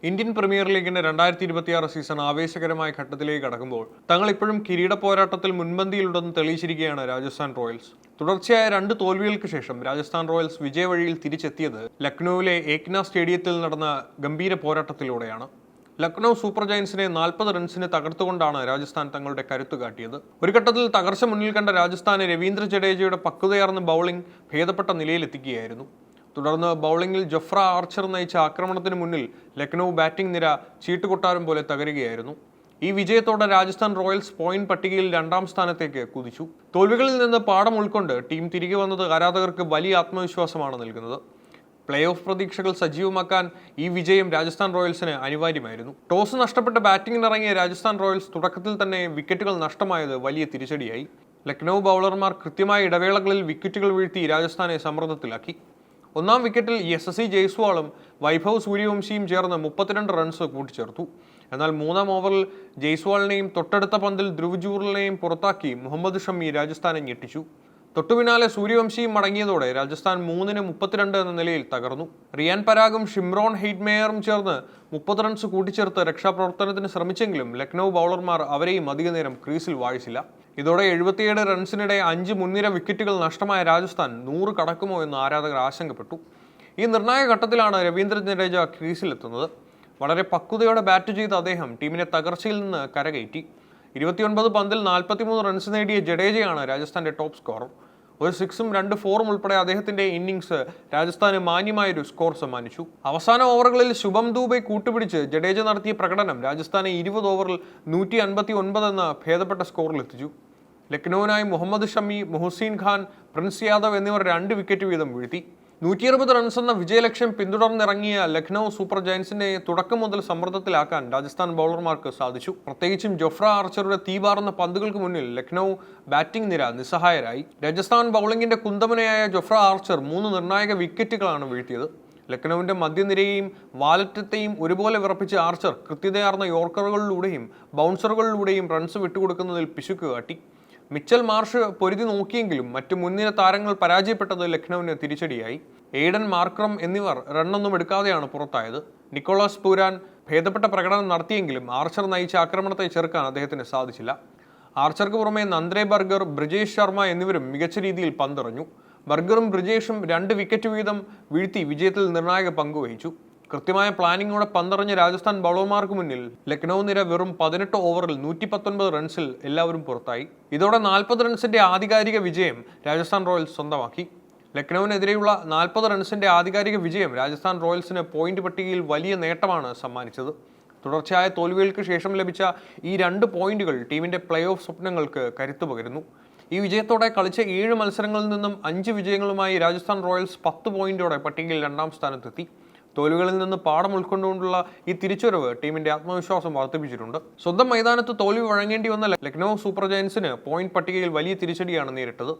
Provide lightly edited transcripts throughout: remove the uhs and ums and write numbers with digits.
Indian premier ലീഗിന്റെ 2026 season ആവേശകരമായ ഘട്ടത്തിലേക്ക് കടക്കുമ്പോൾ തങ്ങൾ ഇപ്പോഴും കിരീട പോരാട്ടത്തിൽ മുൻപന്തിയിലുണ്ടെന്ന് തെളിയിച്ചിരിക്കുകയാണ് രാജസ്ഥാൻ റോയൽസ്. തുടർച്ചയായ 2 തോൽവികൾക്ക് ശേഷം രാജസ്ഥാൻ റോയൽസ് വിജയവഴിയിൽ തിരിച്ചെത്തിയത് ലക്നൌവിലെ ഏക്ന സ്റ്റേഡിയത്തിൽ നടന്ന ഗംഭീര പോരാട്ടത്തിലൂടെയാണ്. ലക്നൌ സൂപ്പർ ജയൻസിനെ 40 റൺസിന് തകർത്തുകൊണ്ടാണ് രാജസ്ഥാൻ തങ്ങളുടെ കരുത്തു കാട്ടിയത്. ഒരു ഘട്ടത്തിൽ തകർച്ച മുന്നിൽ കണ്ട രാജസ്ഥാന് രവീന്ദ്ര ജഡേജയുടെ പക്വതയാർന്ന ബൗളിംഗ് ഭേദപ്പെട്ട നിലയിലെത്തിക്കുകയായിരുന്നു. തുടർന്ന് ബൗളിംഗിൽ ജൊഫ്ര ആർച്ചർ നയിച്ച ആക്രമണത്തിന് മുന്നിൽ ലക്നൌ ബാറ്റിംഗ് നിര ചീട്ടുകൊട്ടാരം പോലെ തകരുകയായിരുന്നു. ഈ വിജയത്തോടെ രാജസ്ഥാൻ റോയൽസ് പോയിന്റ് പട്ടികയിൽ 2ാം സ്ഥാനത്തേക്ക് കുതിച്ചു. തോൽവികളിൽ നിന്ന് പാഠം ഉൾക്കൊണ്ട് ടീം തിരികെ വന്നത് ആരാധകർക്ക് വലിയ ആത്മവിശ്വാസമാണ് നൽകുന്നത്. പ്ലേ ഓഫ് പ്രതീക്ഷകൾ സജീവമാക്കാൻ ഈ വിജയം രാജസ്ഥാൻ റോയൽസിന് അനിവാര്യമായിരുന്നു. ടോസ് നഷ്ടപ്പെട്ട് ബാറ്റിംഗിനിറങ്ങിയ രാജസ്ഥാൻ റോയൽസ് തുടക്കത്തിൽ തന്നെ വിക്കറ്റുകൾ നഷ്ടമായത് വലിയ തിരിച്ചടിയായി. ലക്നൌ ബൗളർമാർ കൃത്യമായ ഇടവേളകളിൽ വിക്കറ്റുകൾ വീഴ്ത്തി രാജസ്ഥാനെ സമ്മർദ്ദത്തിലാക്കി. 1ാം വിക്കറ്റിൽ യശസ്വി ജയ്സ്വാളും വൈഭവ് സൂര്യവംശിയും ചേർന്ന് 32 റൺസ് കൂട്ടിച്ചേർത്തു. എന്നാൽ 3ാം ഓവറിൽ ജയ്സ്വാളിനെയും തൊട്ടടുത്ത പന്തിൽ ധ്രുവ് ജൂറലിനെയും പുറത്താക്കി മുഹമ്മദ് ഷമി രാജസ്ഥാനെ ഞെട്ടിച്ചു. തൊട്ടുപിന്നാലെ സൂര്യവംശിയും മടങ്ങിയതോടെ രാജസ്ഥാൻ 3-ന് 32 എന്ന നിലയിൽ തകർന്നു. റിയാൻ പരാഗും ഷിംറോൺ ഹെയ്റ്റ്മേയറും ചേർന്ന് 30 റൺസ് കൂട്ടിച്ചേർത്ത് രക്ഷാപ്രവർത്തനത്തിന് ശ്രമിച്ചെങ്കിലും ലക്നൌ ബൗളർമാർ അവരെയും അധിക നേരം ക്രീസിൽ വാഴിച്ചില്ല. ഇതോടെ 77 റൺസിനിടെ 5 മുൻനിര വിക്കറ്റുകൾ നഷ്ടമായ രാജസ്ഥാൻ 100 കടക്കുമോ എന്ന് ആരാധകർ ആശങ്കപ്പെട്ടു. ഈ നിർണായക ഘട്ടത്തിലാണ് രവീന്ദ്ര ജഡേജ ക്രീസിലെത്തുന്നത്. വളരെ പക്വതയോടെ ബാറ്റ് ചെയ്ത അദ്ദേഹം ടീമിനെ തകർച്ചയിൽ നിന്ന് കരകയറ്റി. 29 പന്തിൽ 43 റൺസ് നേടിയ ജഡേജയാണ് രാജസ്ഥാന്റെ ടോപ്പ് സ്കോറർ. ഒരു 6ഉം 2 4ഉം ഉൾപ്പെടെ അദ്ദേഹത്തിന്റെ ഇന്നിംഗ്സ് രാജസ്ഥാന് മാന്യമായൊരു സ്കോർ സമ്മാനിച്ചു. അവസാന ഓവറുകളിൽ ശുഭം ദൂബെ കൂട്ടുപിടിച്ച് ജഡേജ നടത്തിയ പ്രകടനം രാജസ്ഥാനെ 20 ഓവറിൽ 159 എന്ന ഭേദപ്പെട്ട സ്കോറിലെത്തിച്ചു. ലക്നൌവിനായി മുഹമ്മദ് ഷമി, മുഹസിൻ ഖാൻ, പ്രിൻസ് യാദവ് എന്നിവർ 2 വിക്കറ്റ് വീതം വീഴ്ത്തി. 160 റൺസ് എന്ന വിജയലക്ഷ്യം പിന്തുടർന്നിറങ്ങിയ ലക്നൌ സൂപ്പർ ജയൻസിനെ തുടക്കം മുതൽ സമ്മർദ്ദത്തിലാക്കാൻ രാജസ്ഥാൻ ബൗളർമാർക്ക് സാധിച്ചു. പ്രത്യേകിച്ചും ജൊഫ്ര ആർച്ചറുടെ തീപാറുന്ന പന്തുകൾക്ക് മുന്നിൽ ലക്നൌ ബാറ്റിംഗ് നിര നിസ്സഹായരായി. രാജസ്ഥാൻ ബൗളിംഗിന്റെ കുന്തമനയായ ജൊഫ്ര ആർച്ചർ 3 നിർണായക വിക്കറ്റുകളാണ് വീഴ്ത്തിയത്. ലക്നൌവിന്റെ മധ്യനിരയെയും വാലറ്റത്തെയും ഒരുപോലെ വിറപ്പിച്ച ആർച്ചർ കൃത്യതയാർന്ന യോർക്കറുകളിലൂടെയും ബൗൺസറുകളിലൂടെയും റൺസ് വിട്ടുകൊടുക്കുന്നതിൽ പിശുക്ക് കാട്ടി. മിച്ചൽ മാർഷ് പൊരുതി നോക്കിയെങ്കിലും മറ്റു മുൻനിര താരങ്ങൾ പരാജയപ്പെട്ടത് ലക്നൌവിന് തിരിച്ചടിയായി. എയ്ഡൻ മാർക്രം എന്നിവർ റണ്ണൊന്നും എടുക്കാതെയാണ് പുറത്തായത്. നിക്കോളാസ് പൂരാൻ ഭേദപ്പെട്ട പ്രകടനം നടത്തിയെങ്കിലും ആർച്ചർ നയിച്ച ആക്രമണത്തെ ചെറുക്കാൻ അദ്ദേഹത്തിന് സാധിച്ചില്ല. ആർച്ചർക്ക് പുറമെ നന്ദ്രെ ബർഗർ, ബ്രിജേഷ് ശർമ്മ എന്നിവരും മികച്ച രീതിയിൽ പന്തെറിഞ്ഞു. ബർഗറും ബ്രിജേഷും 2 വിക്കറ്റ് വീതം വീഴ്ത്തി വിജയത്തിൽ നിർണായക പങ്കുവഹിച്ചു. കൃത്യമായ പ്ലാനിങ്ങോടെ പന്തെറിഞ്ഞ രാജസ്ഥാൻ ബൗളർമാർക്ക് മുന്നിൽ ലക്നൌ നിര വെറും 18 ഓവറിൽ 119 റൺസിൽ എല്ലാവരും പുറത്തായി. ഇതോടെ 40 റൺസിന്റെ ആധികാരിക വിജയം രാജസ്ഥാൻ റോയൽസ് സ്വന്തമാക്കി. ലക്നൌവിനെതിരെയുള്ള 40 റൺസിന്റെ ആധികാരിക വിജയം രാജസ്ഥാൻ റോയൽസിന് പോയിന്റ് പട്ടികയിൽ വലിയ നേട്ടമാണ് സമ്മാനിച്ചത്. തുടർച്ചയായ തോൽവികൾക്ക് ശേഷം ലഭിച്ച ഈ 2 പോയിന്റുകൾ ടീമിന്റെ പ്ലേ ഓഫ് സ്വപ്നങ്ങൾക്ക് കരുത്തു പകരുന്നു. ഈ വിജയത്തോടെ കളിച്ച 7 മത്സരങ്ങളിൽ നിന്നും 5 വിജയങ്ങളുമായി രാജസ്ഥാൻ റോയൽസ് 10 പോയിന്റോടെ പട്ടികയിൽ 2ാം സ്ഥാനത്തെത്തി. തോൽവികളിൽ നിന്ന് പാഠം ഉൾക്കൊണ്ടുകൊണ്ടുള്ള ഈ തിരിച്ചുവരവ് ടീമിന്റെ ആത്മവിശ്വാസം വർദ്ധിപ്പിച്ചിട്ടുണ്ട്. സ്വന്തം മൈതാനത്ത് തോൽവി വഴങ്ങേണ്ടി വന്ന ലക്നൌ സൂപ്പർ ജയൻസിന് പോയിന്റ് പട്ടികയിൽ വലിയ തിരിച്ചടിയാണ് നേരിട്ടത്.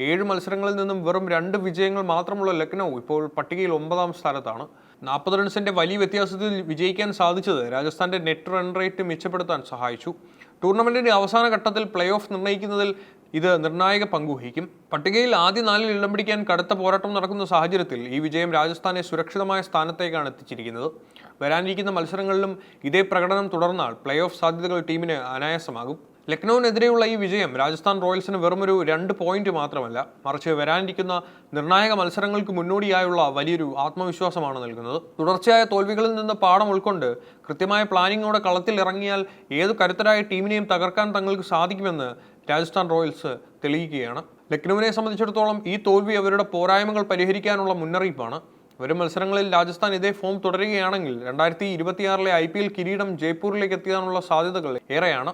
7 മത്സരങ്ങളിൽ നിന്നും വെറും 2 വിജയങ്ങൾ മാത്രമുള്ള ലക്നൌ ഇപ്പോൾ പട്ടികയിൽ 9ാം സ്ഥാനത്താണ്. 40 റൺസിന്റെ വലിയ വ്യത്യാസത്തിൽ വിജയിക്കാൻ സാധിച്ചത് രാജസ്ഥാന്റെ നെറ്റ് റൺ റേറ്റ് മെച്ചപ്പെടുത്താൻ സഹായിച്ചു. ടൂർണമെന്റിന്റെ അവസാന ഘട്ടത്തിൽ പ്ലേ ഓഫ് നിർണ്ണയിക്കുന്നതിൽ ഇത് നിർണായക പങ്കുവഹിക്കും. പട്ടികയിൽ ആദ്യ 4-ൽ ഇടം പിടിക്കാൻ കടുത്ത പോരാട്ടം നടക്കുന്ന സാഹചര്യത്തിൽ ഈ വിജയം രാജസ്ഥാനെ സുരക്ഷിതമായ സ്ഥാനത്തേക്കാണ് എത്തിച്ചിരിക്കുന്നത്. വരാനിരിക്കുന്ന മത്സരങ്ങളിലും ഇതേ പ്രകടനം തുടർന്നാൽ പ്ലേ ഓഫ് സാധ്യതകൾ ടീമിന് അനായാസമാകും. ലക്നൌവിനെതിരെയുള്ള ഈ വിജയം രാജസ്ഥാൻ റോയൽസിന് വെറുമൊരു 2 പോയിന്റ് മാത്രമല്ല, മറിച്ച് വരാനിരിക്കുന്ന നിർണായക മത്സരങ്ങൾക്ക് മുന്നോടിയായുള്ള വലിയൊരു ആത്മവിശ്വാസമാണ് നൽകുന്നത്. തുടർച്ചയായ തോൽവികളിൽ നിന്ന് പാഠം ഉൾക്കൊണ്ട് കൃത്യമായ പ്ലാനിങ്ങോടെ കളത്തിൽ ഇറങ്ങിയാൽ ഏതു കരുത്തരായ ടീമിനെയും തകർക്കാൻ തങ്ങൾക്ക് സാധിക്കുമെന്ന് രാജസ്ഥാൻ റോയൽസ് തെളിയിക്കുകയാണ്. ലക്നൌവിനെ സംബന്ധിച്ചിടത്തോളം ഈ തോൽവി അവരുടെ പോരായ്മകൾ പരിഹരിക്കാനുള്ള മുന്നറിയിപ്പാണ്. വരും മത്സരങ്ങളിൽ രാജസ്ഥാൻ ഇതേ ഫോം തുടരുകയാണെങ്കിൽ 2026 IPL കിരീടം ജയ്പൂരിലേക്ക് എത്തിക്കാനുള്ള സാധ്യതകൾ ഏറെയാണ്.